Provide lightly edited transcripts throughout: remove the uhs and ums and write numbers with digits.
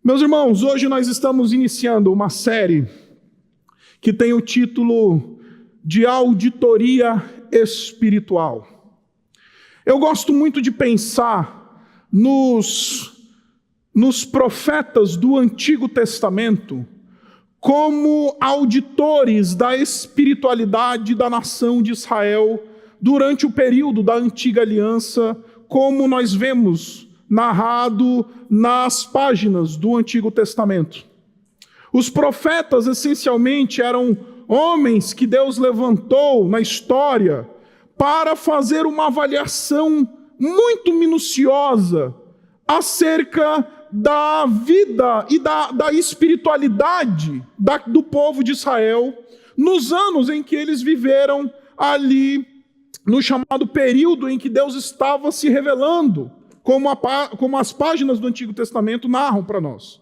Meus irmãos, hoje nós estamos iniciando uma série que tem o título de Auditoria Espiritual. Eu gosto muito de pensar nos profetas do Antigo Testamento como auditores da espiritualidade da nação de Israel durante o período da Antiga Aliança, como nós vemos narrado nas páginas do Antigo Testamento. Os profetas, essencialmente, eram homens que Deus levantou na história para fazer uma avaliação muito minuciosa acerca da vida e da espiritualidade do povo de Israel nos anos em que eles viveram ali no chamado período em que Deus estava se revelando, como as páginas do Antigo Testamento narram para nós.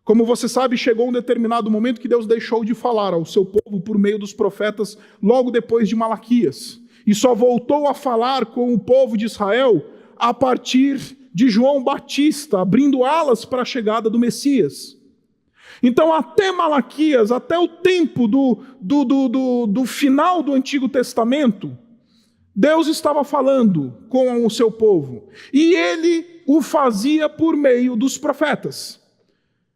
Como você sabe, chegou um determinado momento que Deus deixou de falar ao seu povo por meio dos profetas logo depois de Malaquias. E só voltou a falar com o povo de Israel a partir de João Batista, abrindo alas para a chegada do Messias. Então, até Malaquias, até o tempo do final do Antigo Testamento, Deus estava falando com o seu povo, e ele o fazia por meio dos profetas.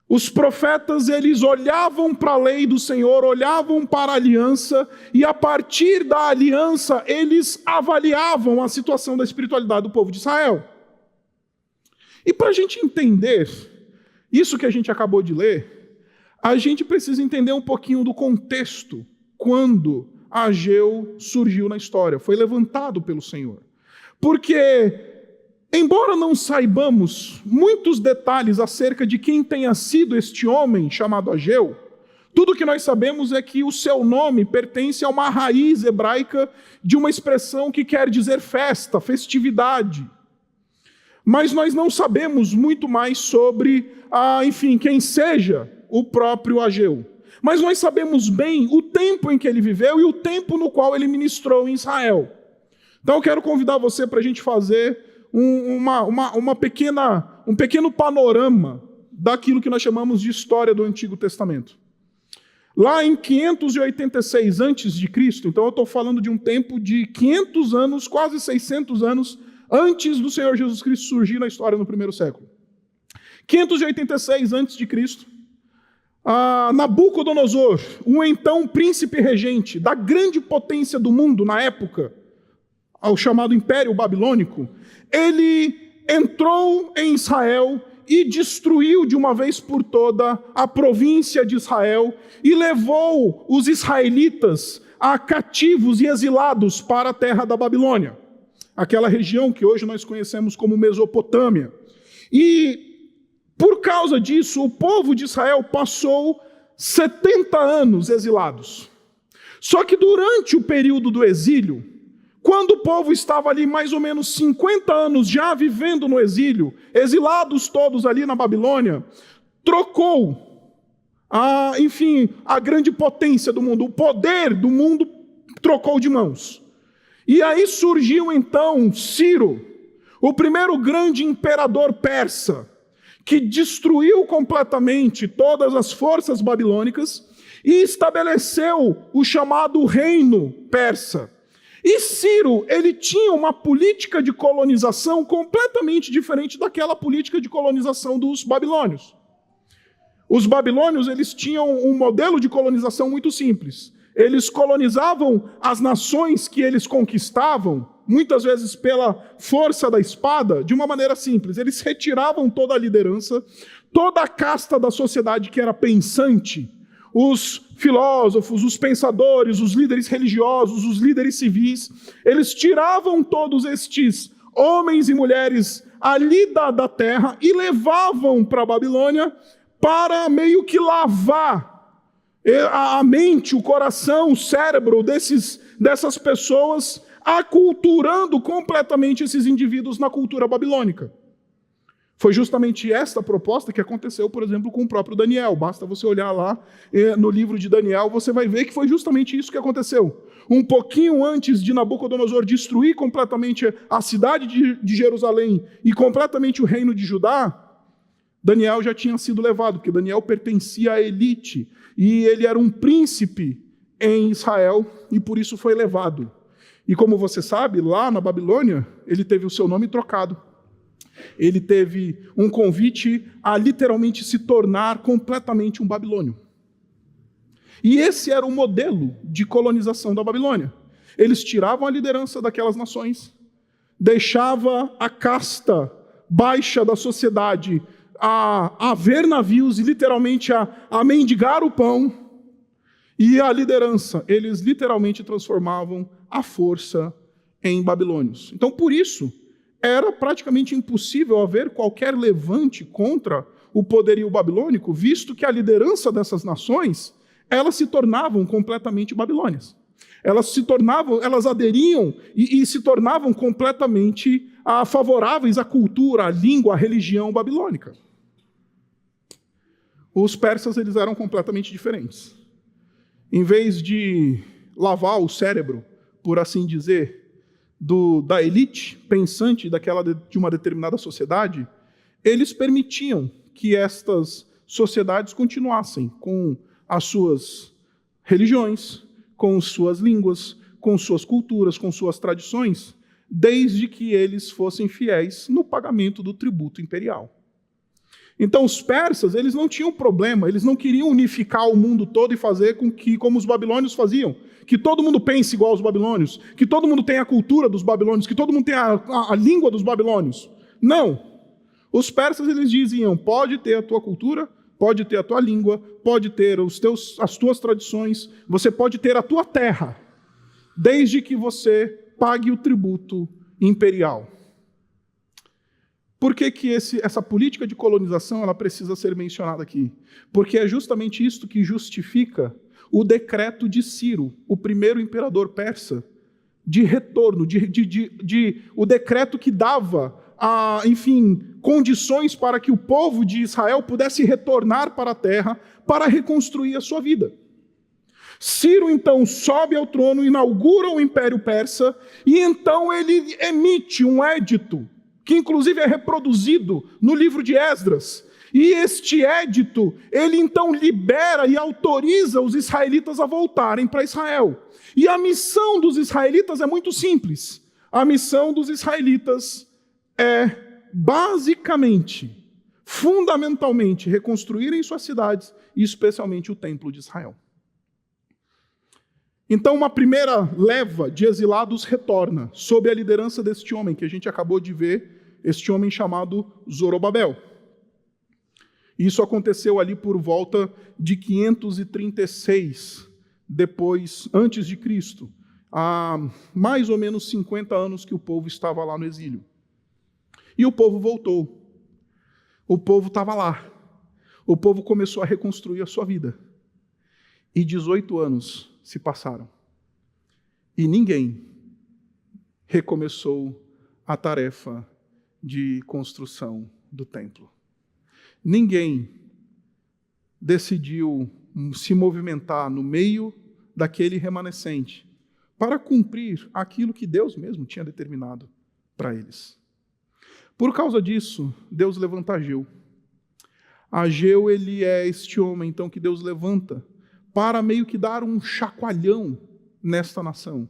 Os profetas, eles olhavam para a lei do Senhor, olhavam para a aliança, e a partir da aliança, eles avaliavam a situação da espiritualidade do povo de Israel. E para a gente entender isso que a gente acabou de ler, a gente precisa entender um pouquinho do contexto quando Ageu surgiu na história, foi levantado pelo Senhor. Porque, embora não saibamos muitos detalhes acerca de quem tenha sido este homem chamado Ageu, tudo que nós sabemos é que o seu nome pertence a uma raiz hebraica de uma expressão que quer dizer festa, festividade. Mas nós não sabemos muito mais sobre, quem seja o próprio Ageu. Mas nós sabemos bem o tempo em que ele viveu e o tempo no qual ele ministrou em Israel. Então eu quero convidar você para a gente fazer um pequeno panorama daquilo que nós chamamos de história do Antigo Testamento. Lá em 586 a.C., então eu estou falando de um tempo de 500 anos, quase 600 anos, antes do Senhor Jesus Cristo surgir na história no primeiro século. 586 a.C., Nabucodonosor, o então príncipe regente da grande potência do mundo na época, ao chamado Império Babilônico, ele entrou em Israel e destruiu de uma vez por toda a província de Israel e levou os israelitas a cativos e exilados para a terra da Babilônia, aquela região que hoje nós conhecemos como Mesopotâmia. E por causa disso, o povo de Israel passou 70 anos exilados. Só que durante o período do exílio, quando o povo estava ali mais ou menos 50 anos já vivendo no exílio, exilados todos ali na Babilônia, trocou a grande potência do mundo, o poder do mundo trocou de mãos. E aí surgiu então Ciro, o primeiro grande imperador persa, que destruiu completamente todas as forças babilônicas e estabeleceu o chamado reino persa. E Ciro, ele tinha uma política de colonização completamente diferente daquela política de colonização dos babilônios. Os babilônios, eles tinham um modelo de colonização muito simples. Eles colonizavam as nações que eles conquistavam, muitas vezes pela força da espada, de uma maneira simples. Eles retiravam toda a liderança, toda a casta da sociedade que era pensante, os filósofos, os pensadores, os líderes religiosos, os líderes civis. Eles tiravam todos estes homens e mulheres ali da terra e levavam para a Babilônia para meio que lavar a mente, o coração, o cérebro dessas pessoas, aculturando completamente esses indivíduos na cultura babilônica. Foi justamente esta proposta que aconteceu, por exemplo, com o próprio Daniel. Basta você olhar lá no livro de Daniel, você vai ver que foi justamente isso que aconteceu. Um pouquinho antes de Nabucodonosor destruir completamente a cidade de Jerusalém e completamente o reino de Judá, Daniel já tinha sido levado, porque Daniel pertencia à elite, e ele era um príncipe em Israel, e por isso foi levado. E como você sabe, lá na Babilônia, ele teve o seu nome trocado. Ele teve um convite a literalmente se tornar completamente um babilônio. E esse era o modelo de colonização da Babilônia. Eles tiravam a liderança daquelas nações, deixava a casta baixa da sociedade a ver navios e literalmente a mendigar o pão, e a liderança, eles literalmente transformavam a força em babilônios. Então, por isso, era praticamente impossível haver qualquer levante contra o poderio babilônico, visto que a liderança dessas nações, elas se tornavam completamente babilônias. Elas aderiam e se tornavam completamente favoráveis à cultura, à língua, à religião babilônica. Os persas, eles eram completamente diferentes. Em vez de lavar o cérebro, por assim dizer, da elite pensante de uma determinada sociedade, eles permitiam que estas sociedades continuassem com as suas religiões, com suas línguas, com suas culturas, com suas tradições, desde que eles fossem fiéis no pagamento do tributo imperial. Então, os persas, eles não tinham problema, eles não queriam unificar o mundo todo e fazer com que, como os babilônios faziam, que todo mundo pense igual aos babilônios, que todo mundo tenha a cultura dos babilônios, que todo mundo tenha a língua dos babilônios. Não. Os persas, eles diziam, pode ter a tua cultura, pode ter a tua língua, pode ter as tuas tradições, você pode ter a tua terra, desde que você pague o tributo imperial. Por que essa política de colonização ela precisa ser mencionada aqui? Porque é justamente isto que justifica o decreto de Ciro, o primeiro imperador persa, de retorno, o decreto que dava, condições para que o povo de Israel pudesse retornar para a terra para reconstruir a sua vida. Ciro, então, sobe ao trono, inaugura o Império Persa, e então ele emite um édito, que inclusive é reproduzido no livro de Esdras. E este édito, ele então libera e autoriza os israelitas a voltarem para Israel. E a missão dos israelitas é muito simples. A missão dos israelitas é, basicamente, fundamentalmente, reconstruírem suas cidades, e especialmente o Templo de Israel. Então, uma primeira leva de exilados retorna, sob a liderança deste homem, que a gente acabou de ver, este homem chamado Zorobabel. Isso aconteceu ali por volta de 536, antes de Cristo, há mais ou menos 50 anos que o povo estava lá no exílio. E o povo voltou. O povo estava lá. O povo começou a reconstruir a sua vida. E 18 anos se passaram. E ninguém recomeçou a tarefa de construção do templo. Ninguém decidiu se movimentar no meio daquele remanescente para cumprir aquilo que Deus mesmo tinha determinado para eles. Por causa disso, Deus levanta Ageu. Ageu, ele é este homem, então, que Deus levanta para meio que dar um chacoalhão nesta nação,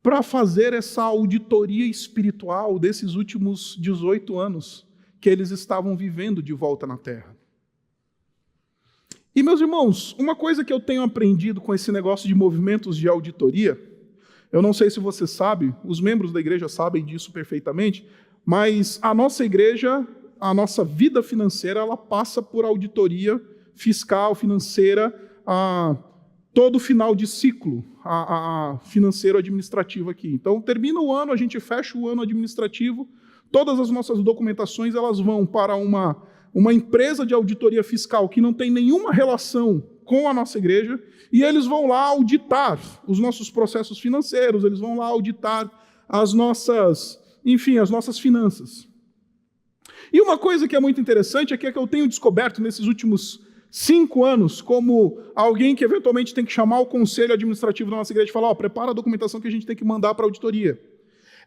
para fazer essa auditoria espiritual desses últimos 18 anos que eles estavam vivendo de volta na terra. E, meus irmãos, uma coisa que eu tenho aprendido com esse negócio de movimentos de auditoria, eu não sei se você sabe, os membros da igreja sabem disso perfeitamente, mas a nossa igreja, a nossa vida financeira, ela passa por auditoria fiscal, financeira, todo final de ciclo financeiro-administrativo aqui. Então, termina o ano, a gente fecha o ano administrativo, todas as nossas documentações elas vão para uma empresa de auditoria fiscal que não tem nenhuma relação com a nossa igreja, e eles vão lá auditar os nossos processos financeiros, eles vão lá auditar as nossas finanças. E uma coisa que é muito interessante é que eu tenho descoberto nesses últimos 5 anos, como alguém que eventualmente tem que chamar o conselho administrativo da nossa igreja e falar, prepara a documentação que a gente tem que mandar para a auditoria.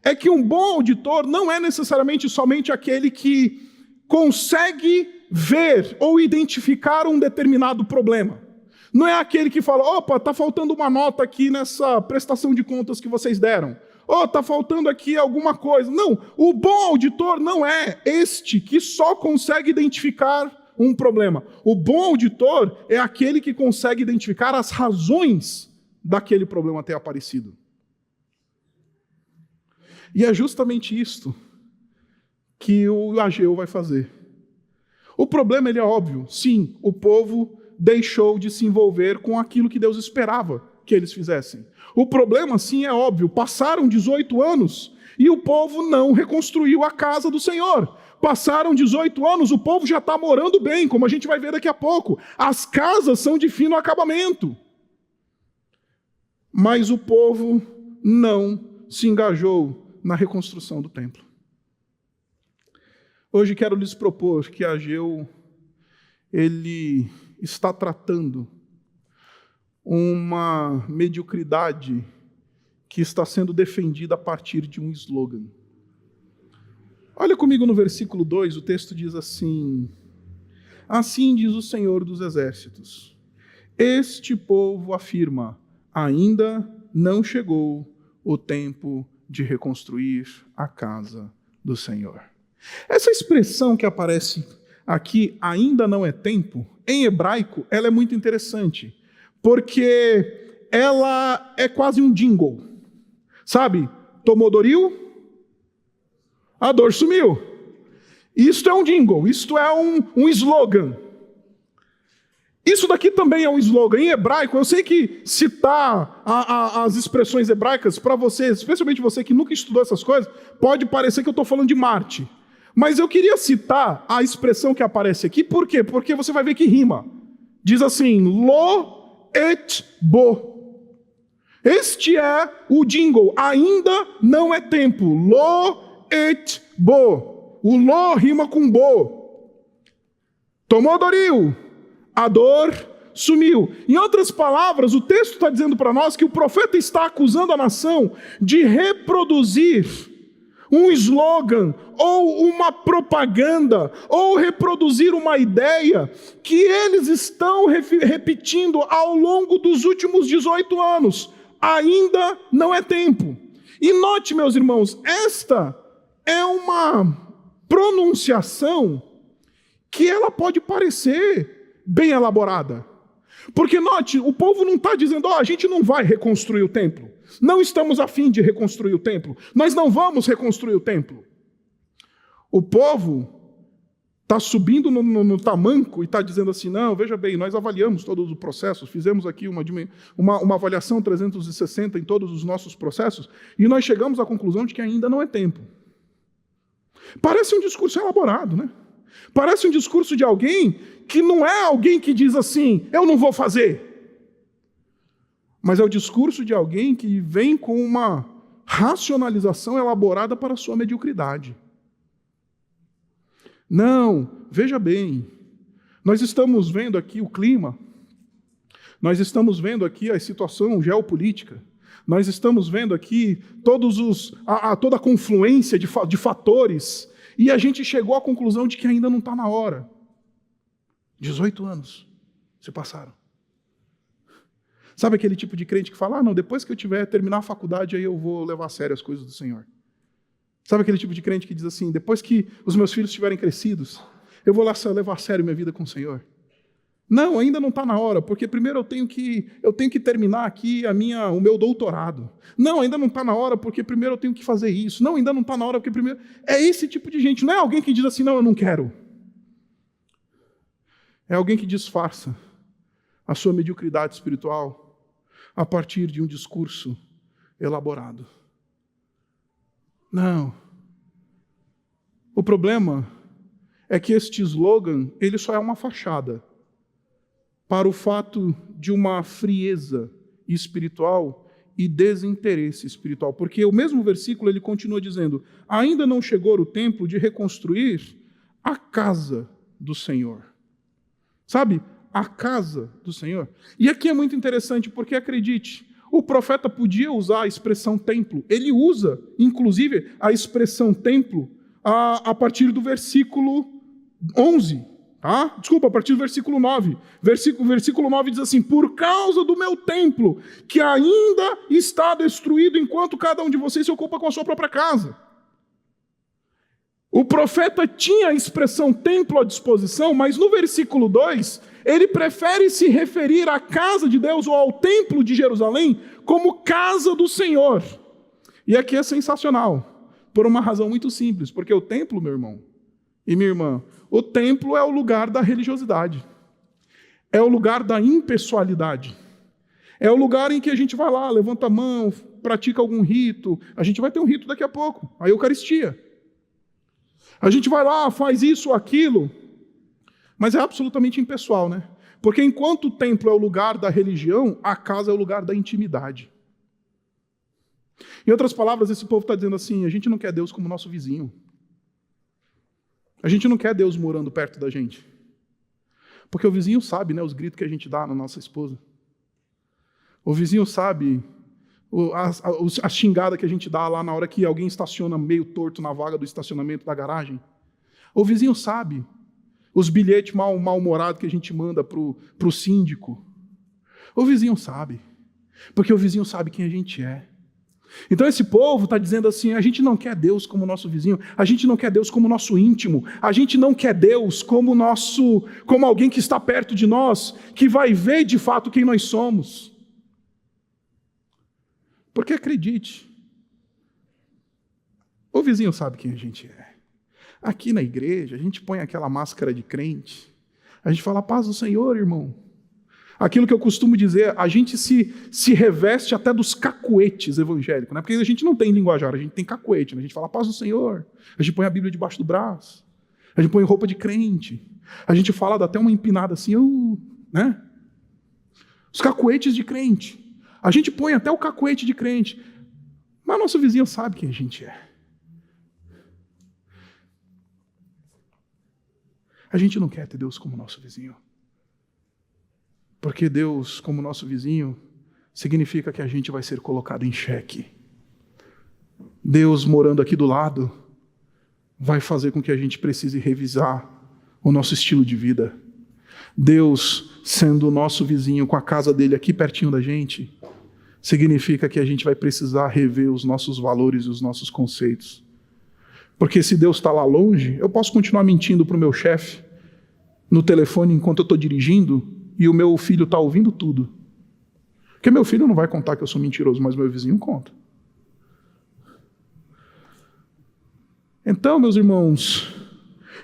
É que um bom auditor não é necessariamente somente aquele que consegue ver ou identificar um determinado problema. Não é aquele que fala, opa, está faltando uma nota aqui nessa prestação de contas que vocês deram. Oh, está faltando aqui alguma coisa. Não, o bom auditor não é este que só consegue identificar um problema. O bom auditor é aquele que consegue identificar as razões daquele problema ter aparecido. E é justamente isto que o Ageu vai fazer. O problema ele é óbvio. Sim, o povo deixou de se envolver com aquilo que Deus esperava que eles fizessem. O problema, sim, é óbvio. Passaram 18 anos e o povo não reconstruiu a casa do Senhor. Passaram 18 anos, o povo já está morando bem, como a gente vai ver daqui a pouco. As casas são de fino acabamento. Mas o povo não se engajou na reconstrução do templo. Hoje quero lhes propor que Ageu, ele está tratando uma mediocridade que está sendo defendida a partir de um slogan. Olha comigo no versículo 2, o texto diz assim: assim diz o Senhor dos Exércitos, este povo afirma, ainda não chegou o tempo de reconstruir a casa do Senhor. Essa expressão que aparece aqui, ainda não é tempo, em hebraico, ela é muito interessante, porque ela é quase um jingle. Sabe? Tomou Doril, a dor sumiu. Isto é um jingle, isto é um slogan. Isso daqui também é um slogan. Em hebraico, eu sei que citar as expressões hebraicas para vocês, especialmente você que nunca estudou essas coisas, pode parecer que eu estou falando de Marte. Mas eu queria citar a expressão que aparece aqui, por quê? Porque você vai ver que rima. Diz assim, lo et bo. Este é o jingle, ainda não é tempo. Lo et bo. O lo rima com bo. Tomou Doril, a dor sumiu. Em outras palavras, o texto está dizendo para nós que o profeta está acusando a nação de reproduzir um slogan, ou uma propaganda, ou reproduzir uma ideia que eles estão repetindo ao longo dos últimos 18 anos. Ainda não é tempo. E note, meus irmãos, esta é uma pronunciação que ela pode parecer bem elaborada. Porque note, o povo não está dizendo, a gente não vai reconstruir o templo. Não estamos a fim de reconstruir o templo. Nós não vamos reconstruir o templo. O povo está subindo no tamanco e está dizendo assim, não, veja bem, nós avaliamos todos os processos, fizemos aqui uma avaliação 360 em todos os nossos processos, e nós chegamos à conclusão de que ainda não é tempo. Parece um discurso elaborado, né? Parece um discurso de alguém que não é alguém que diz assim, eu não vou fazer. Mas é o discurso de alguém que vem com uma racionalização elaborada para a sua mediocridade. Não, veja bem, nós estamos vendo aqui o clima, nós estamos vendo aqui a situação geopolítica, nós estamos vendo aqui toda a confluência de fatores, e a gente chegou à conclusão de que ainda não está na hora. 18 anos se passaram. Sabe aquele tipo de crente que fala, não, depois que eu terminar a faculdade, aí eu vou levar a sério as coisas do Senhor. Sabe aquele tipo de crente que diz assim, depois que os meus filhos estiverem crescidos, eu vou lá levar a sério minha vida com o Senhor. Não, ainda não está na hora, porque primeiro eu tenho que terminar aqui o meu doutorado. Não, ainda não está na hora, porque primeiro eu tenho que fazer isso. Não, ainda não está na hora, porque primeiro... É esse tipo de gente, não é alguém que diz assim, não, eu não quero. É alguém que disfarça a sua mediocridade espiritual a partir de um discurso elaborado. Não. O problema é que este slogan, ele só é uma fachada para o fato de uma frieza espiritual e desinteresse espiritual. Porque o mesmo versículo, ele continua dizendo, ainda não chegou o tempo de reconstruir a casa do Senhor. Sabe? A casa do Senhor. E aqui é muito interessante, porque acredite, o profeta podia usar a expressão templo. Ele usa, inclusive, a expressão templo a partir do versículo 11, Tá? Desculpa, a partir do versículo 9. Versículo 9 diz assim: por causa do meu templo, que ainda está destruído, enquanto cada um de vocês se ocupa com a sua própria casa. O profeta tinha a expressão templo à disposição, mas no versículo 2, ele prefere se referir à casa de Deus ou ao templo de Jerusalém como casa do Senhor. E aqui é sensacional, por uma razão muito simples, porque o templo, meu irmão e minha irmã, o templo é o lugar da religiosidade, é o lugar da impessoalidade, é o lugar em que a gente vai lá, levanta a mão, pratica algum rito. A gente vai ter um rito daqui a pouco, a Eucaristia. A gente vai lá, faz isso ou aquilo, mas é absolutamente impessoal, né? Porque enquanto o templo é o lugar da religião, a casa é o lugar da intimidade. Em outras palavras, esse povo está dizendo assim: a gente não quer Deus como nosso vizinho. A gente não quer Deus morando perto da gente. Porque o vizinho sabe, né, os gritos que a gente dá na nossa esposa. O vizinho sabe a xingada que a gente dá lá na hora que alguém estaciona meio torto na vaga do estacionamento da garagem. O vizinho sabe os bilhetes mal-humorados que a gente manda para o síndico. O vizinho sabe. Porque o vizinho sabe quem a gente é. Então esse povo está dizendo assim: a gente não quer Deus como nosso vizinho, a gente não quer Deus como nosso íntimo, a gente não quer Deus como alguém que está perto de nós, que vai ver de fato quem nós somos. Porque acredite, o vizinho sabe quem a gente é. Aqui na igreja, a gente põe aquela máscara de crente, a gente fala: paz do Senhor, irmão. Aquilo que eu costumo dizer, a gente se reveste até dos cacuetes evangélicos, né? Porque a gente não tem linguajar, a gente tem cacuete, né? A gente fala paz do Senhor, a gente põe a Bíblia debaixo do braço, a gente põe roupa de crente, a gente fala, dá até uma empinada assim, né? Os cacuetes de crente. A gente põe até o cacuete de crente, mas nosso vizinho sabe quem a gente é. A gente não quer ter Deus como nosso vizinho. Porque Deus, como nosso vizinho, significa que a gente vai ser colocado em xeque. Deus morando aqui do lado vai fazer com que a gente precise revisar o nosso estilo de vida. Deus, sendo o nosso vizinho, com a casa dele aqui pertinho da gente, significa que a gente vai precisar rever os nossos valores e os nossos conceitos. Porque se Deus está lá longe, eu posso continuar mentindo para o meu chefe no telefone enquanto eu estou dirigindo, e o meu filho está ouvindo tudo. Porque meu filho não vai contar que eu sou mentiroso, mas meu vizinho conta. Então, meus irmãos,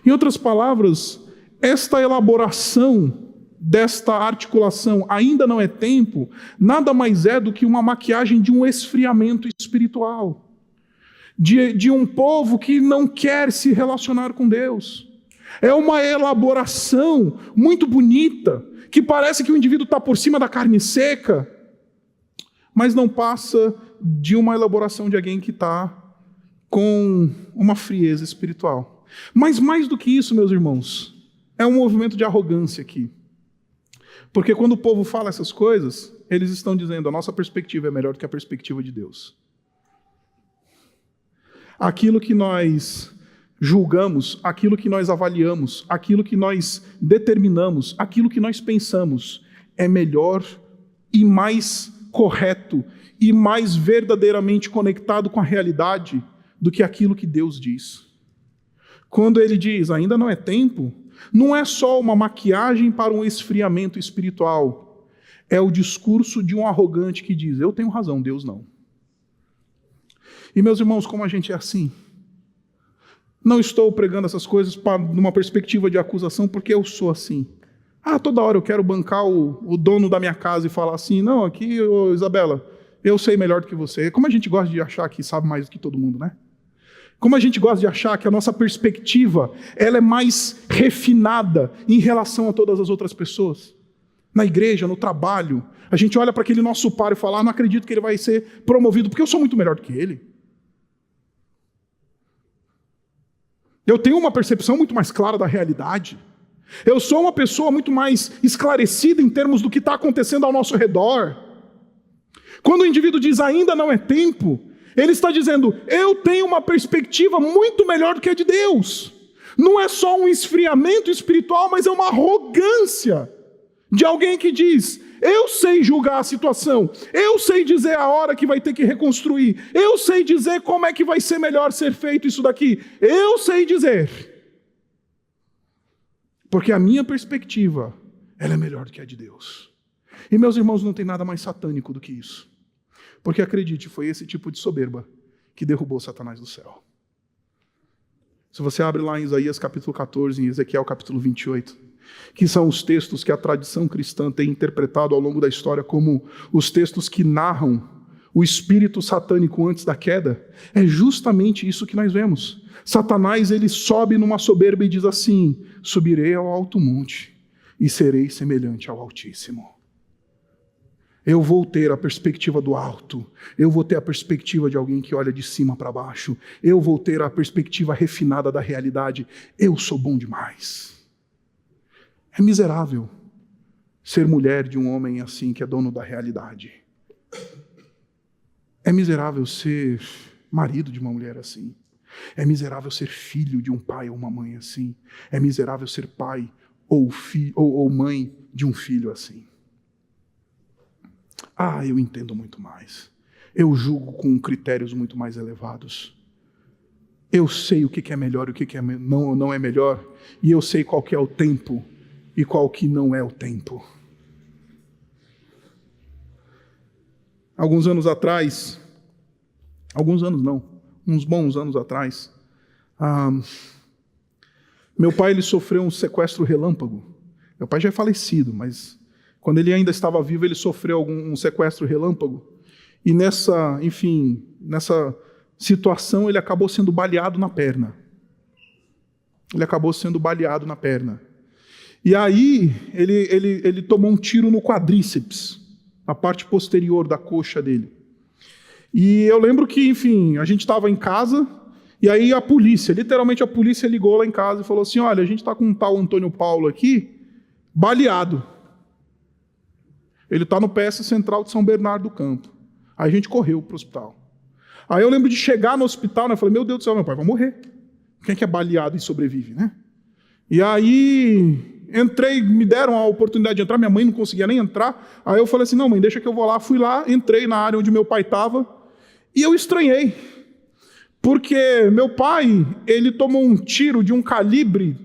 em outras palavras, esta elaboração desta articulação ainda não é tempo, nada mais é do que uma maquiagem de um esfriamento espiritual. De um povo que não quer se relacionar com Deus. É uma elaboração muito bonita, que parece que o indivíduo está por cima da carne seca, mas não passa de uma elaboração de alguém que está com uma frieza espiritual. Mas mais do que isso, meus irmãos, é um movimento de arrogância aqui. Porque quando o povo fala essas coisas, eles estão dizendo: a nossa perspectiva é melhor do que a perspectiva de Deus. Aquilo que nós julgamos, aquilo que nós avaliamos, aquilo que nós determinamos, aquilo que nós pensamos é melhor e mais correto e mais verdadeiramente conectado com a realidade do que aquilo que Deus diz. Quando ele diz ainda não é tempo, não é só uma maquiagem para um esfriamento espiritual, é o discurso de um arrogante que diz: eu tenho razão, Deus não. E meus irmãos, como a gente é assim? Não estou pregando essas coisas numa perspectiva de acusação, porque eu sou assim. Toda hora eu quero bancar o dono da minha casa e falar assim: não, aqui, Isabela, eu sei melhor do que você. Como a gente gosta de achar que sabe mais do que todo mundo, né? Como a gente gosta de achar que a nossa perspectiva ela é mais refinada em relação a todas as outras pessoas. Na igreja, no trabalho, a gente olha para aquele nosso par e fala: não acredito que ele vai ser promovido, porque eu sou muito melhor do que ele. Eu tenho uma percepção muito mais clara da realidade. Eu sou uma pessoa muito mais esclarecida em termos do que está acontecendo ao nosso redor. Quando o indivíduo diz ainda não é tempo, ele está dizendo: eu tenho uma perspectiva muito melhor do que a de Deus. Não é só um esfriamento espiritual, mas é uma arrogância de alguém que diz: eu sei julgar a situação, eu sei dizer a hora que vai ter que reconstruir, eu sei dizer como é que vai ser melhor ser feito isso daqui, eu sei dizer. Porque a minha perspectiva, ela é melhor do que a de Deus. E meus irmãos, não tem nada mais satânico do que isso. Porque acredite, foi esse tipo de soberba que derrubou Satanás do céu. Se você abre lá em Isaías capítulo 14, em Ezequiel capítulo 28, que são os textos que a tradição cristã tem interpretado ao longo da história como os textos que narram o espírito satânico antes da queda, é justamente isso que nós vemos. Satanás, ele sobe numa soberba e diz assim: subirei ao alto monte e serei semelhante ao Altíssimo. Eu vou ter a perspectiva do alto, eu vou ter a perspectiva de alguém que olha de cima para baixo, eu vou ter a perspectiva refinada da realidade. Eu sou bom demais. É miserável ser mulher de um homem assim que é dono da realidade. É miserável ser marido de uma mulher assim. É miserável ser filho de um pai ou uma mãe assim. É miserável ser pai ou mãe de um filho assim. Eu entendo muito mais. Eu julgo com critérios muito mais elevados. Eu sei o que é melhor e o que não é melhor. E eu sei qual que é o tempo e qual que não é o tempo. Uns bons anos atrás, meu pai ele sofreu um sequestro relâmpago. Meu pai já é falecido, mas quando ele ainda estava vivo, ele sofreu um sequestro relâmpago. E nessa situação, ele acabou sendo baleado na perna. E aí, ele tomou um tiro no quadríceps, na parte posterior da coxa dele. E eu lembro que, a gente estava em casa, e aí literalmente a polícia ligou lá em casa e falou assim: olha, a gente está com um tal Antônio Paulo aqui, baleado. Ele está no PS Central de São Bernardo do Campo. Aí a gente correu para o hospital. Aí eu lembro de chegar no hospital, né? Eu falei: meu Deus do céu, meu pai vai morrer. Quem é que é baleado e sobrevive, né? E aí entrei, me deram a oportunidade de entrar, minha mãe não conseguia nem entrar. Aí eu falei assim: não, mãe, deixa que eu vou lá. Fui lá, entrei na área onde meu pai estava e eu estranhei. Porque meu pai, ele tomou um tiro de um calibre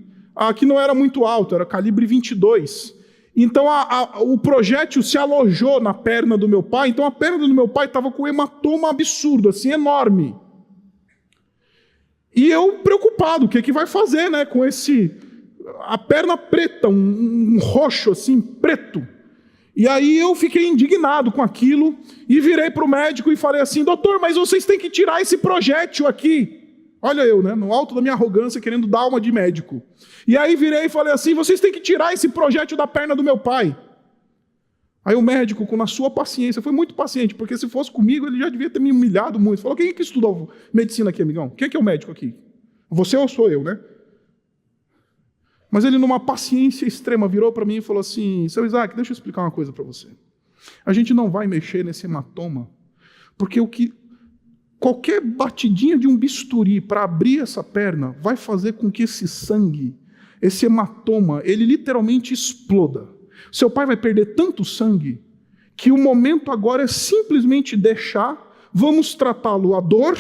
que não era muito alto, era calibre 22. Então o projétil se alojou na perna do meu pai, então a perna do meu pai estava com um hematoma absurdo, assim, enorme. E eu preocupado, o que vai fazer, né, com a perna preta, um roxo assim, preto. E aí eu fiquei indignado com aquilo e virei para o médico e falei assim: doutor, mas vocês têm que tirar esse projétil aqui. Olha eu, né, no alto da minha arrogância, querendo dar uma de médico. E aí virei e falei assim: vocês têm que tirar esse projétil da perna do meu pai. Aí o médico, com a sua paciência, foi muito paciente, porque se fosse comigo, ele já devia ter me humilhado muito. Falou: quem é que estudou medicina aqui, amigão? Quem é que é o médico aqui? Você ou sou eu, né? Mas ele, numa paciência extrema, virou para mim e falou assim: seu Isaac, deixa eu explicar uma coisa para você. A gente não vai mexer nesse hematoma, porque qualquer batidinha de um bisturi para abrir essa perna vai fazer com que esse sangue, esse hematoma, ele literalmente exploda. Seu pai vai perder tanto sangue que o momento agora é simplesmente deixar, vamos tratá-lo a dor,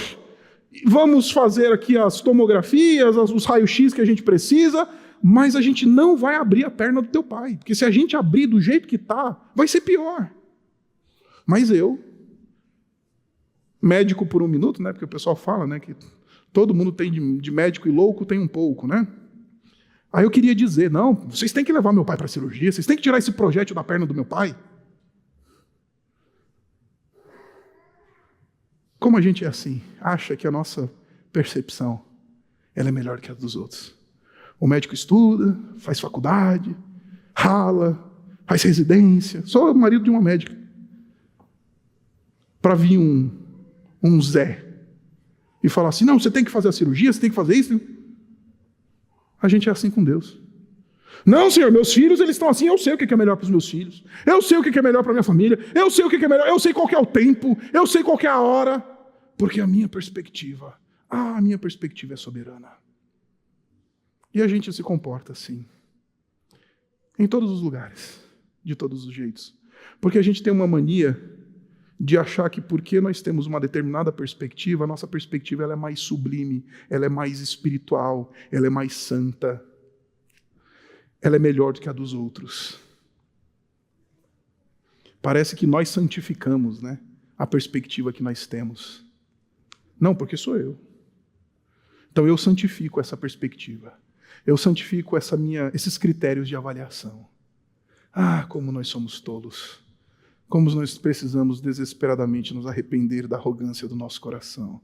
vamos fazer aqui as tomografias, os raios-x que a gente precisa, mas a gente não vai abrir a perna do teu pai, porque se a gente abrir do jeito que está, vai ser pior. Mas eu, médico por um minuto, né? Porque o pessoal fala, né, que todo mundo tem de médico e louco tem um pouco, né? Aí eu queria dizer: não, vocês têm que levar meu pai para a cirurgia, vocês têm que tirar esse projétil da perna do meu pai. Como a gente é assim, acha que a nossa percepção ela é melhor que a dos outros. O médico estuda, faz faculdade, rala, faz residência. Sou marido de uma médica. Para vir um Zé e falar assim: não, você tem que fazer a cirurgia, você tem que fazer isso. A gente é assim com Deus. Não, Senhor, meus filhos, eles estão assim, eu sei o que é melhor para os meus filhos. Eu sei o que é melhor para a minha família. Eu sei o que é melhor, eu sei qual que é o tempo. Eu sei qual que é a hora. Porque a minha perspectiva é soberana. E a gente se comporta assim. Em todos os lugares, de todos os jeitos. Porque a gente tem uma mania de achar que porque nós temos uma determinada perspectiva, a nossa perspectiva ela é mais sublime, ela é mais espiritual, ela é mais santa, ela é melhor do que a dos outros. Parece que nós santificamos, né, a perspectiva que nós temos. Não, porque sou eu. Então eu santifico essa perspectiva. Eu santifico esses critérios de avaliação. Ah, como nós somos tolos. Como nós precisamos desesperadamente nos arrepender da arrogância do nosso coração.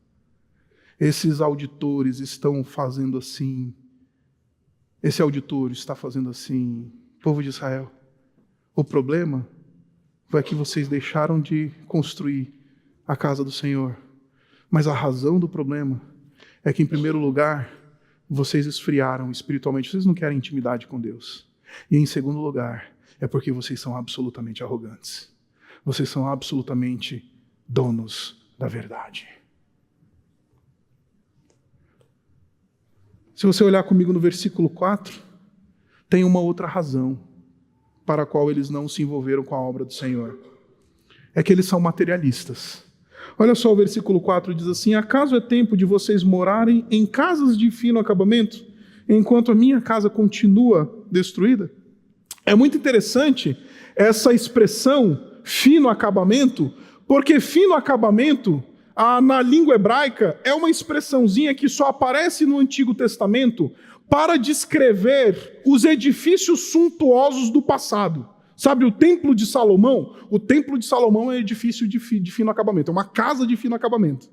Esses auditores estão fazendo assim. Esse auditor está fazendo assim. Povo de Israel, o problema foi que vocês deixaram de construir a casa do Senhor. Mas a razão do problema é que, em primeiro lugar, vocês esfriaram espiritualmente. Vocês não querem intimidade com Deus. E, em segundo lugar, é porque vocês são absolutamente arrogantes. Vocês são absolutamente donos da verdade. Se você olhar comigo no versículo 4, tem uma outra razão para a qual eles não se envolveram com a obra do Senhor. É que eles são materialistas. Olha só o versículo 4, diz assim: acaso é tempo de vocês morarem em casas de fino acabamento, enquanto a minha casa continua destruída? É muito interessante essa expressão fino acabamento, porque fino acabamento, na língua hebraica, é uma expressãozinha que só aparece no Antigo Testamento para descrever os edifícios suntuosos do passado. Sabe o Templo de Salomão? O Templo de Salomão é um edifício de fino acabamento, é uma casa de fino acabamento.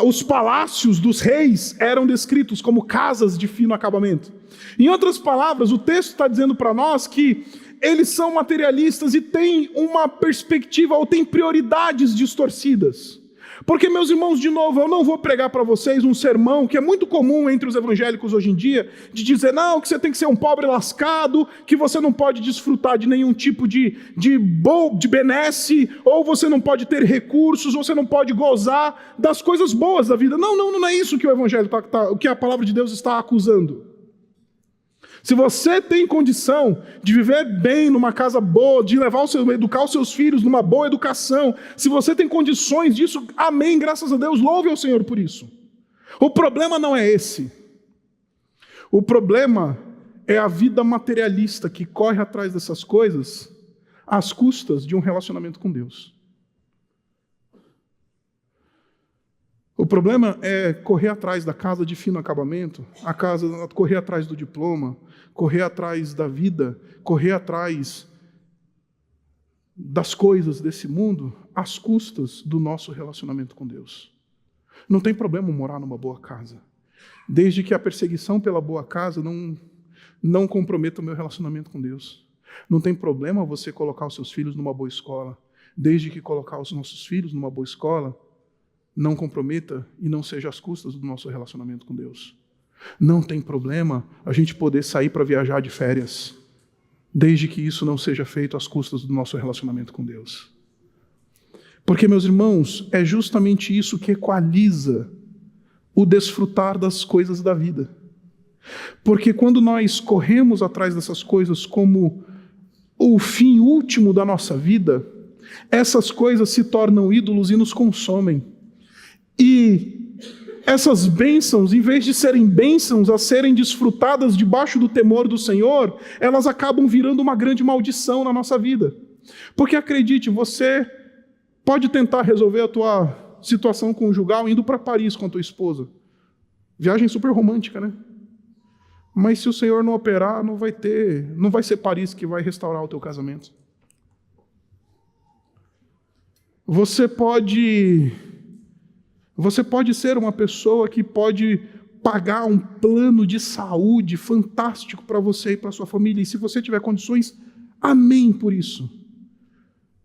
Os palácios dos reis eram descritos como casas de fino acabamento. Em outras palavras, o texto está dizendo para nós que eles são materialistas e têm uma perspectiva ou têm prioridades distorcidas. Porque, meus irmãos, de novo, eu não vou pregar para vocês um sermão que é muito comum entre os evangélicos hoje em dia, de dizer, não, que você tem que ser um pobre lascado, que você não pode desfrutar de nenhum tipo de benesse, ou você não pode ter recursos, ou você não pode gozar das coisas boas da vida. Não é isso que o evangelho o que a palavra de Deus está acusando. Se você tem condição de viver bem numa casa boa, de educar os seus filhos numa boa educação, se você tem condições disso, amém, graças a Deus, louve ao Senhor por isso. O problema não é esse. O problema é a vida materialista que corre atrás dessas coisas às custas de um relacionamento com Deus. O problema é correr atrás da casa de fino acabamento, correr atrás do diploma, correr atrás da vida, correr atrás das coisas desse mundo, às custas do nosso relacionamento com Deus. Não tem problema morar numa boa casa, desde que a perseguição pela boa casa não comprometa o meu relacionamento com Deus. Não tem problema você colocar os seus filhos numa boa escola, desde que colocar os nossos filhos numa boa escola não comprometa e não seja às custas do nosso relacionamento com Deus. Não tem problema a gente poder sair para viajar de férias, desde que isso não seja feito às custas do nosso relacionamento com Deus. Porque, meus irmãos, é justamente isso que equaliza o desfrutar das coisas da vida. Porque quando nós corremos atrás dessas coisas como o fim último da nossa vida, essas coisas se tornam ídolos e nos consomem. E essas bênçãos, em vez de serem bênçãos a serem desfrutadas debaixo do temor do Senhor, elas acabam virando uma grande maldição na nossa vida. Porque acredite, você pode tentar resolver a tua situação conjugal indo para Paris com a tua esposa. Viagem super romântica, né? Mas se o Senhor não operar, não vai ser Paris que vai restaurar o teu casamento. Você pode ser uma pessoa que pode pagar um plano de saúde fantástico para você e para sua família. E se você tiver condições, amém por isso.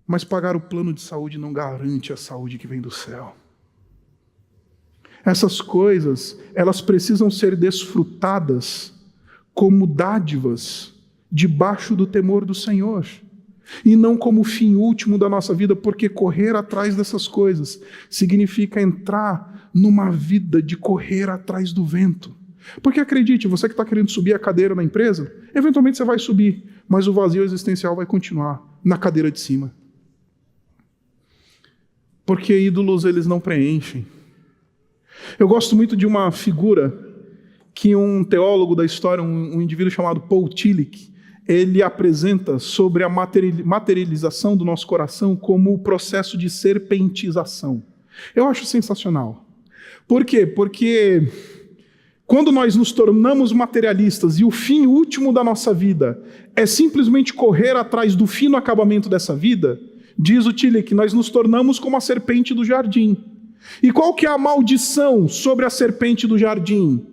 Mas pagar o plano de saúde não garante a saúde que vem do céu. Essas coisas, elas precisam ser desfrutadas como dádivas debaixo do temor do Senhor. E não como fim último da nossa vida, porque correr atrás dessas coisas significa entrar numa vida de correr atrás do vento. Porque acredite, você que está querendo subir a cadeira na empresa, eventualmente você vai subir, mas o vazio existencial vai continuar na cadeira de cima. Porque ídolos eles não preenchem. Eu gosto muito de uma figura que um teólogo da história, um indivíduo chamado Paul Tillich, ele apresenta sobre a materialização do nosso coração como o processo de serpentização. Eu acho sensacional. Por quê? Porque quando nós nos tornamos materialistas e o fim último da nossa vida é simplesmente correr atrás do fino acabamento dessa vida, diz o Tillich que nós nos tornamos como a serpente do jardim. E qual que é a maldição sobre a serpente do jardim?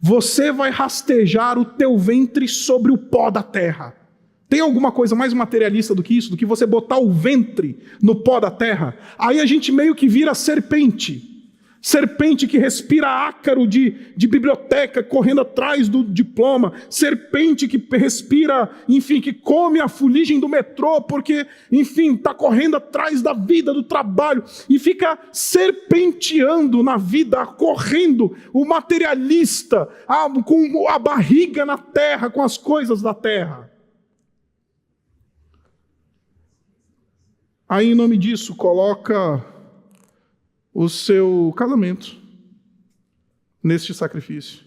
Você vai rastejar o teu ventre sobre o pó da terra. Tem alguma coisa mais materialista do que isso? Do que você botar o ventre no pó da terra? Aí a gente meio que vira serpente. Serpente que respira ácaro de biblioteca, correndo atrás do diploma. Serpente que respira, enfim, que come a fuligem do metrô, porque, enfim, está correndo atrás da vida, do trabalho. E fica serpenteando na vida, correndo, o materialista, com a barriga na terra, com as coisas da terra. Aí, em nome disso, coloca o seu casamento neste sacrifício.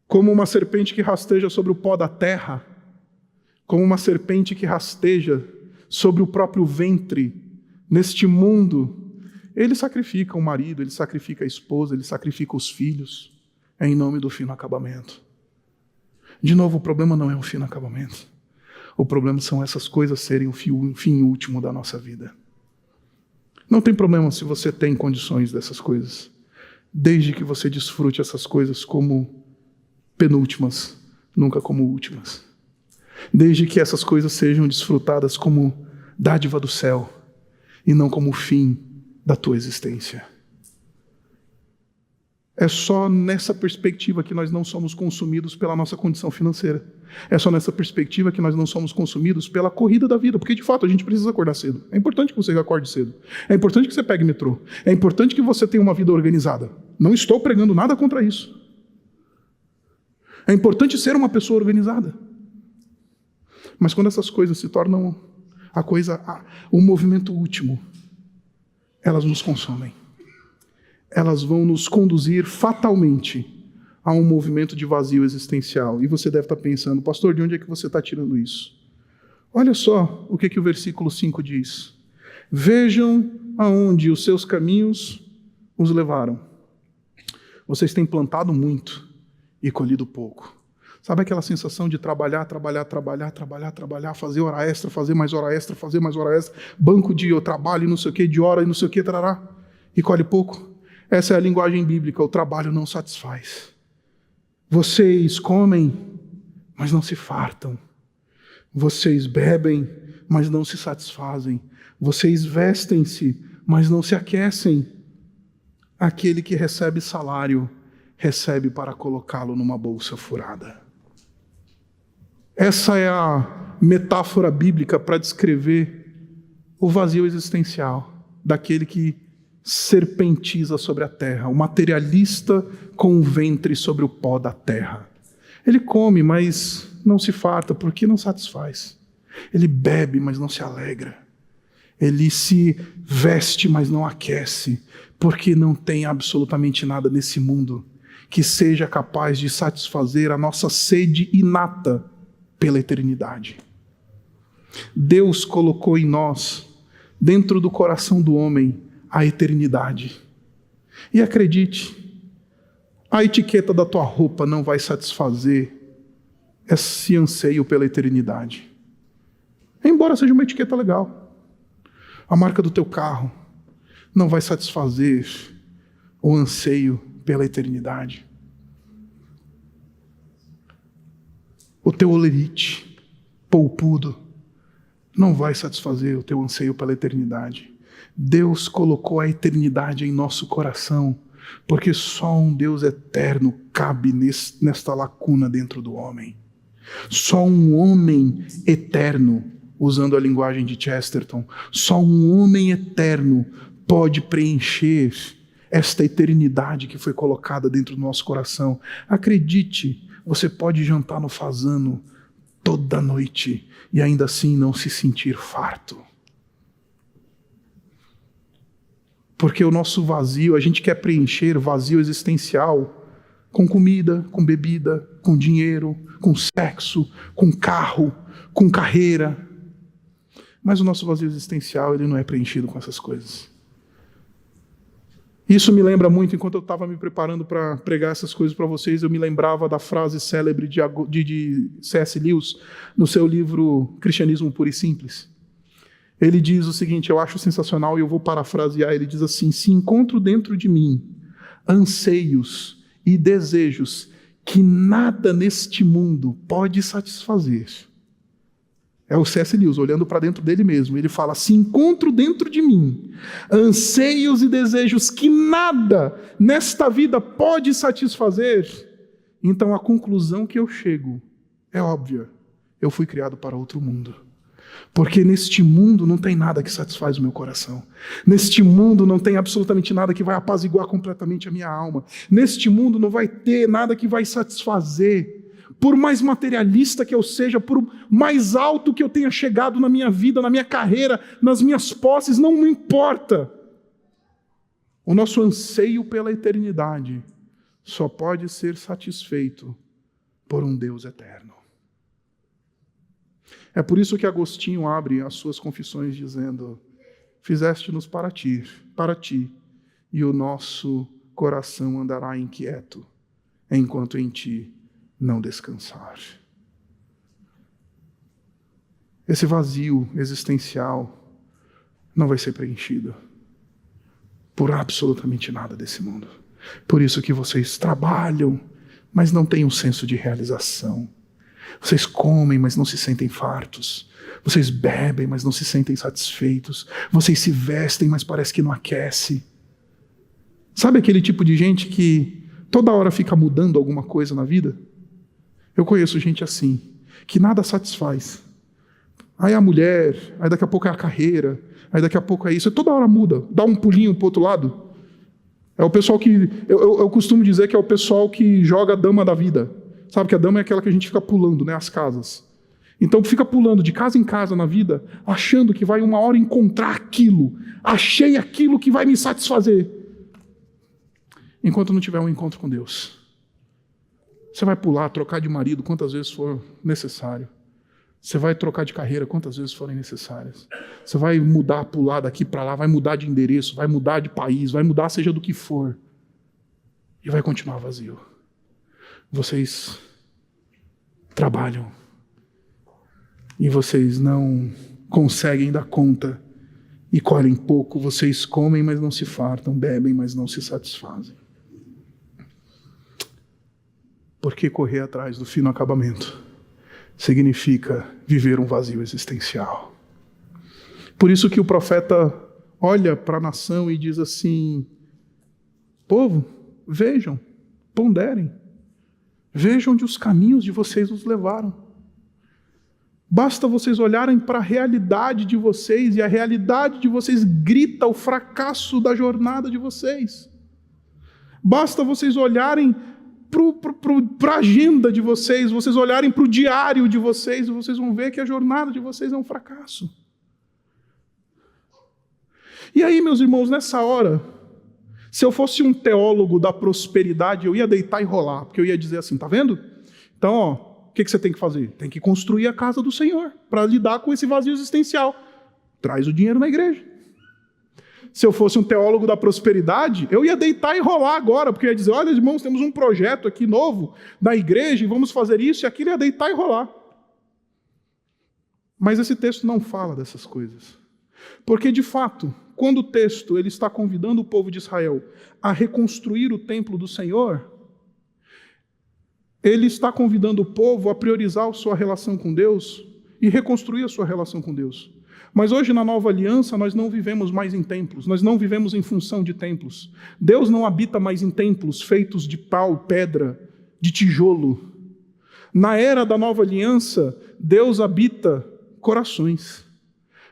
Como uma serpente que rasteja sobre o pó da terra, como uma serpente que rasteja sobre o próprio ventre, neste mundo, ele sacrifica o marido, ele sacrifica a esposa, ele sacrifica os filhos, em nome do fino acabamento. De novo, o problema não é o fino acabamento. O problema são essas coisas serem o fim último da nossa vida. Não tem problema se você tem condições dessas coisas, desde que você desfrute essas coisas como penúltimas, nunca como últimas. Desde que essas coisas sejam desfrutadas como dádiva do céu e não como o fim da tua existência. É só nessa perspectiva que nós não somos consumidos pela nossa condição financeira. É só nessa perspectiva que nós não somos consumidos pela corrida da vida, porque de fato a gente precisa acordar cedo. É importante que você acorde cedo. É importante que você pegue metrô. É importante que você tenha uma vida organizada. Não estou pregando nada contra isso. É importante ser uma pessoa organizada. Mas quando essas coisas se tornam o movimento último, elas nos consomem. Elas vão nos conduzir fatalmente a um movimento de vazio existencial. E você deve estar pensando, pastor, de onde é que você está tirando isso? Olha só o que o versículo 5 diz. Vejam aonde os seus caminhos os levaram. Vocês têm plantado muito e colhido pouco. Sabe aquela sensação de trabalhar, fazer hora extra, fazer mais hora extra, banco de trabalho, não sei o que, de hora e não sei o que, tarará, e colhe pouco? Essa é a linguagem bíblica, o trabalho não satisfaz. Vocês comem, mas não se fartam. Vocês bebem, mas não se satisfazem. Vocês vestem-se, mas não se aquecem. Aquele que recebe salário, recebe para colocá-lo numa bolsa furada. Essa é a metáfora bíblica para descrever o vazio existencial daquele que serpentiza sobre a terra, o materialista com o ventre sobre o pó da terra. Ele come, mas não se farta, porque não satisfaz. Ele bebe, mas não se alegra. Ele se veste, mas não aquece, porque não tem absolutamente nada nesse mundo que seja capaz de satisfazer a nossa sede inata pela eternidade. Deus colocou em nós, dentro do coração do homem, a eternidade. E acredite, a etiqueta da tua roupa não vai satisfazer esse anseio pela eternidade. Embora seja uma etiqueta legal. A marca do teu carro não vai satisfazer o anseio pela eternidade. O teu olerite polpudo não vai satisfazer o teu anseio pela eternidade. Deus colocou a eternidade em nosso coração, porque só um Deus eterno cabe nesta lacuna dentro do homem. Só um homem eterno, usando a linguagem de Chesterton, só um homem eterno pode preencher esta eternidade que foi colocada dentro do nosso coração. Acredite, você pode jantar no fazano toda noite e ainda assim não se sentir farto. Porque o nosso vazio, a gente quer preencher vazio existencial com comida, com bebida, com dinheiro, com sexo, com carro, com carreira. Mas o nosso vazio existencial, ele não é preenchido com essas coisas. Isso me lembra muito, enquanto eu estava me preparando para pregar essas coisas para vocês, eu me lembrava da frase célebre de C.S. Lewis, no seu livro Cristianismo Puro e Simples. Ele diz o seguinte, eu acho sensacional e eu vou parafrasear, ele diz assim: se encontro dentro de mim anseios e desejos que nada neste mundo pode satisfazer. É o C.S. Lewis olhando para dentro dele mesmo. Ele fala, se encontro dentro de mim anseios e desejos que nada nesta vida pode satisfazer, então a conclusão que eu chego é óbvia. Eu fui criado para outro mundo. Porque neste mundo não tem nada que satisfaz o meu coração. Neste mundo não tem absolutamente nada que vai apaziguar completamente a minha alma. Neste mundo não vai ter nada que vai satisfazer. Por mais materialista que eu seja, por mais alto que eu tenha chegado na minha vida, na minha carreira, nas minhas posses, não me importa. O nosso anseio pela eternidade só pode ser satisfeito por um Deus eterno. É por isso que Agostinho abre as suas confissões dizendo: fizeste-nos para ti, e o nosso coração andará inquieto, enquanto em ti não descansar. Esse vazio existencial não vai ser preenchido por absolutamente nada desse mundo. Por isso que vocês trabalham, mas não têm um senso de realização. Vocês comem, mas não se sentem fartos. Vocês bebem, mas não se sentem satisfeitos. Vocês se vestem, mas parece que não aquece. Sabe aquele tipo de gente que toda hora fica mudando alguma coisa na vida? Eu conheço gente assim, que nada satisfaz. Aí é a mulher, aí daqui a pouco é a carreira, aí daqui a pouco é isso. Toda hora muda, dá um pulinho para o outro lado. É o pessoal que... Eu costumo dizer que é o pessoal que joga a dama da vida. Sabe que a dama é aquela que a gente fica pulando, né, as casas. Então fica pulando de casa em casa na vida, achando que vai uma hora encontrar aquilo. Achei aquilo que vai me satisfazer. Enquanto não tiver um encontro com Deus. Você vai pular, trocar de marido quantas vezes for necessário. Você vai trocar de carreira quantas vezes forem necessárias. Você vai mudar, pular daqui para lá, vai mudar de endereço, vai mudar de país, vai mudar seja do que for. E vai continuar vazio. Vocês trabalham e vocês não conseguem dar conta e colhem pouco. Vocês comem, mas não se fartam, bebem, mas não se satisfazem. Porque correr atrás do fino acabamento significa viver um vazio existencial. Por isso que o profeta olha para a nação e diz assim: povo, vejam, ponderem. Vejam onde os caminhos de vocês os levaram. Basta vocês olharem para a realidade de vocês, e a realidade de vocês grita o fracasso da jornada de vocês. Basta vocês olharem para a agenda de vocês, vocês olharem para o diário de vocês, e vocês vão ver que a jornada de vocês é um fracasso. E aí, meus irmãos, nessa hora, se eu fosse um teólogo da prosperidade, eu ia deitar e rolar, porque eu ia dizer assim, tá vendo? Então, o que você tem que fazer? Tem que construir a casa do Senhor, para lidar com esse vazio existencial. Traz o dinheiro na igreja. Se eu fosse um teólogo da prosperidade, eu ia deitar e rolar agora, porque eu ia dizer, olha, irmãos, temos um projeto aqui novo na igreja, e vamos fazer isso e aquilo, ia deitar e rolar. Mas esse texto não fala dessas coisas. Porque, de fato, quando o texto ele está convidando o povo de Israel a reconstruir o templo do Senhor, ele está convidando o povo a priorizar a sua relação com Deus e reconstruir a sua relação com Deus. Mas hoje, na nova aliança, nós não vivemos mais em templos, nós não vivemos em função de templos. Deus não habita mais em templos feitos de pau, pedra, de tijolo. Na era da nova aliança, Deus habita corações.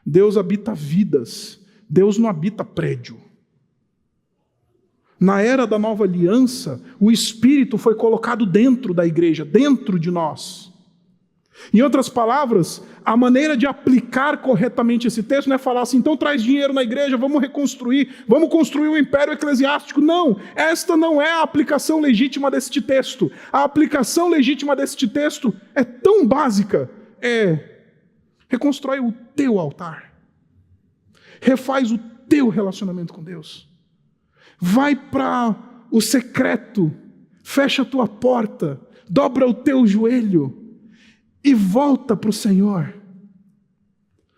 Deus habita vidas. Deus não habita prédio. Na era da nova aliança, o Espírito foi colocado dentro da igreja, dentro de nós. Em outras palavras, a maneira de aplicar corretamente esse texto não é falar assim, então traz dinheiro na igreja, vamos reconstruir, vamos construir um império eclesiástico. Não, esta não é a aplicação legítima deste texto. A aplicação legítima deste texto é tão básica, reconstrói o teu altar. Refaz o teu relacionamento com Deus. Vai para o secreto, fecha a tua porta, dobra o teu joelho e volta para o Senhor.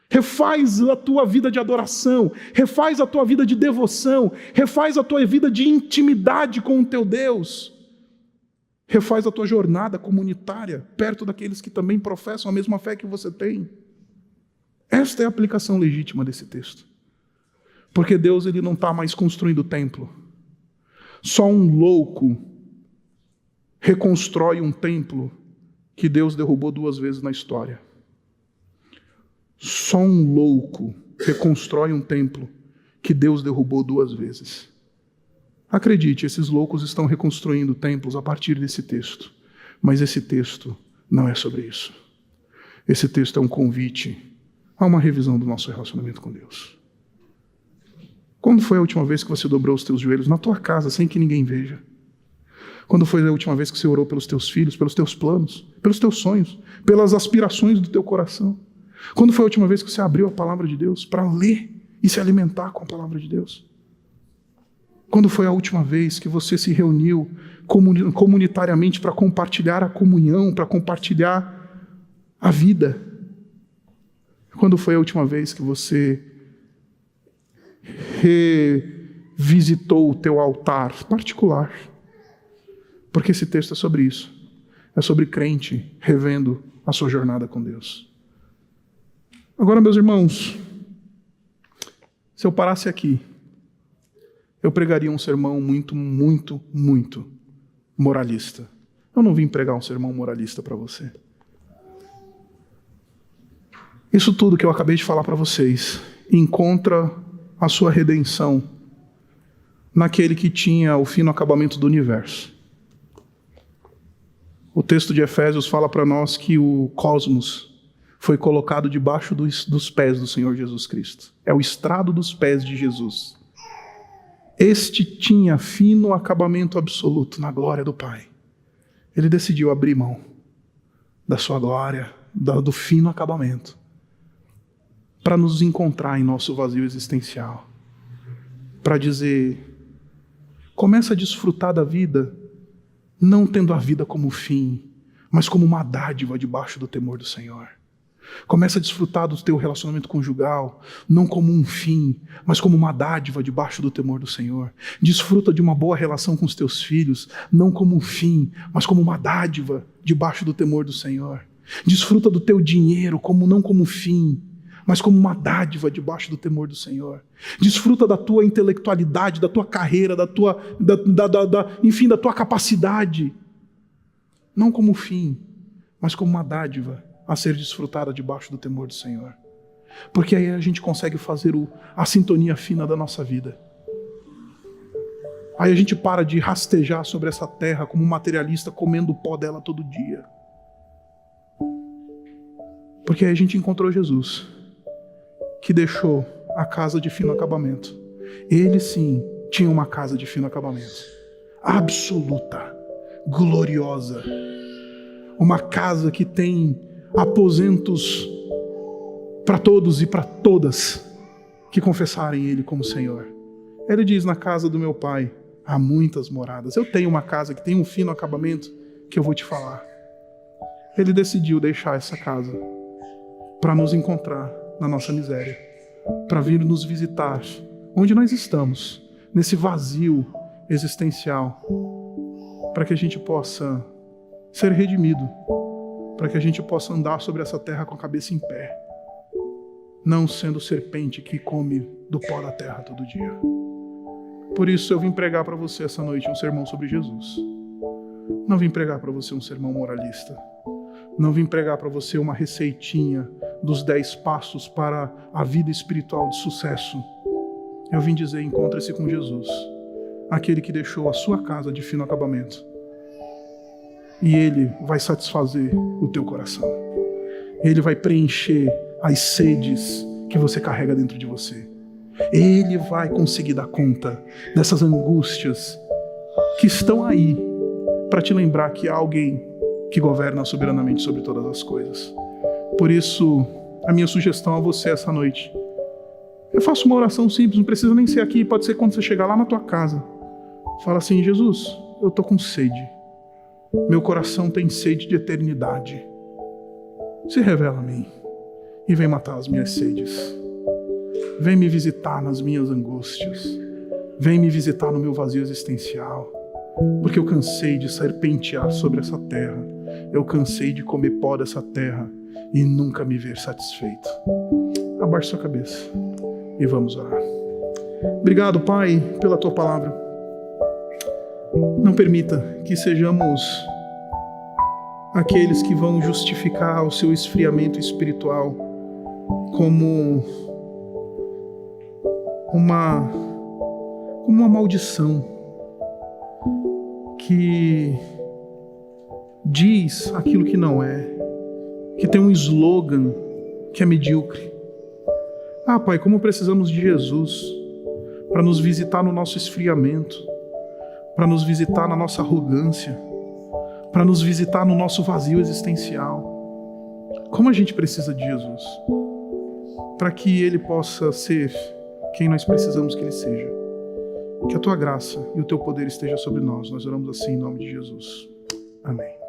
Refaz a tua vida de adoração, refaz a tua vida de devoção, refaz a tua vida de intimidade com o teu Deus. Refaz a tua jornada comunitária, perto daqueles que também professam a mesma fé que você tem. Esta é a aplicação legítima desse texto. Porque Deus ele não está mais construindo o templo. Só um louco reconstrói um templo que Deus derrubou 2 vezes na história. Só um louco reconstrói um templo que Deus derrubou 2 vezes. Acredite, esses loucos estão reconstruindo templos a partir desse texto. Mas esse texto não é sobre isso. Esse texto é um convite a uma revisão do nosso relacionamento com Deus. Quando foi a última vez que você dobrou os teus joelhos na tua casa, sem que ninguém veja? Quando foi a última vez que você orou pelos teus filhos, pelos teus planos, pelos teus sonhos, pelas aspirações do teu coração? Quando foi a última vez que você abriu a palavra de Deus para ler e se alimentar com a palavra de Deus? Quando foi a última vez que você se reuniu comunitariamente para compartilhar a comunhão, para compartilhar a vida? Quando foi a última vez que você revisitou o teu altar particular? Porque esse texto é sobre isso. É sobre crente revendo a sua jornada com Deus. Agora, meus irmãos, se eu parasse aqui, eu pregaria um sermão muito, muito, muito moralista. Eu não vim pregar um sermão moralista para você. Isso tudo que eu acabei de falar para vocês encontra a sua redenção naquele que tinha o fino acabamento do universo. O texto de Efésios fala para nós que o cosmos foi colocado debaixo dos pés do Senhor Jesus Cristo. É o estrado dos pés de Jesus. Este tinha fino acabamento absoluto na glória do Pai. Ele decidiu abrir mão da sua glória, do fino acabamento, para nos encontrar em nosso vazio existencial. Para dizer, começa a desfrutar da vida, não tendo a vida como fim, mas como uma dádiva debaixo do temor do Senhor. Começa a desfrutar do teu relacionamento conjugal, não como um fim, mas como uma dádiva debaixo do temor do Senhor. Desfruta de uma boa relação com os teus filhos, não como um fim, mas como uma dádiva debaixo do temor do Senhor. Desfruta do teu dinheiro não como um fim, mas como uma dádiva debaixo do temor do Senhor. Desfruta da tua intelectualidade, da tua carreira, da tua capacidade, não como fim, mas como uma dádiva a ser desfrutada debaixo do temor do Senhor. Porque aí a gente consegue fazer a sintonia fina da nossa vida. Aí a gente para de rastejar sobre essa terra como um materialista comendo o pó dela todo dia. Porque aí a gente encontrou Jesus, que deixou a casa de fino acabamento. Ele sim tinha uma casa de fino acabamento, absoluta, gloriosa, uma casa que tem aposentos para todos e para todas que confessarem Ele como Senhor. Ele diz, na casa do meu Pai há muitas moradas. Eu tenho uma casa que tem um fino acabamento que eu vou te falar. Ele decidiu deixar essa casa para nos encontrar na nossa miséria, para vir nos visitar onde nós estamos, nesse vazio existencial, para que a gente possa ser redimido, para que a gente possa andar sobre essa terra com a cabeça em pé, não sendo serpente que come do pó da terra todo dia. Por isso eu vim pregar para você essa noite um sermão sobre Jesus. Não vim pregar para você um sermão moralista. Não vim pregar para você uma receitinha dos 10 passos para a vida espiritual de sucesso. Eu vim dizer, encontre-se com Jesus. aquele que deixou a sua casa de fino acabamento. E Ele vai satisfazer o teu coração. Ele vai preencher as sedes que você carrega dentro de você. Ele vai conseguir dar conta dessas angústias que estão aí para te lembrar que há alguém que governa soberanamente sobre todas as coisas. Por isso, a minha sugestão a você essa noite: eu faço uma oração simples, não precisa nem ser aqui, pode ser quando você chegar lá na tua casa. Fala assim: Jesus, eu estou com sede. Meu coração tem sede de eternidade. Se revela a mim e vem matar as minhas sedes. Vem me visitar nas minhas angústias. Vem me visitar no meu vazio existencial. Porque eu cansei de serpentear sobre essa terra. Eu cansei de comer pó dessa terra e nunca me ver satisfeito. Abaixe sua cabeça e vamos orar. Obrigado, Pai, pela Tua palavra. Não permita que sejamos aqueles que vão justificar o seu esfriamento espiritual como uma maldição que diz aquilo que não é, que tem um slogan que é medíocre. Ah, Pai, como precisamos de Jesus para nos visitar no nosso esfriamento, para nos visitar na nossa arrogância, para nos visitar no nosso vazio existencial. Como a gente precisa de Jesus para que Ele possa ser quem nós precisamos que Ele seja. Que a Tua graça e o Teu poder esteja sobre nós. Nós oramos assim em nome de Jesus. Amém.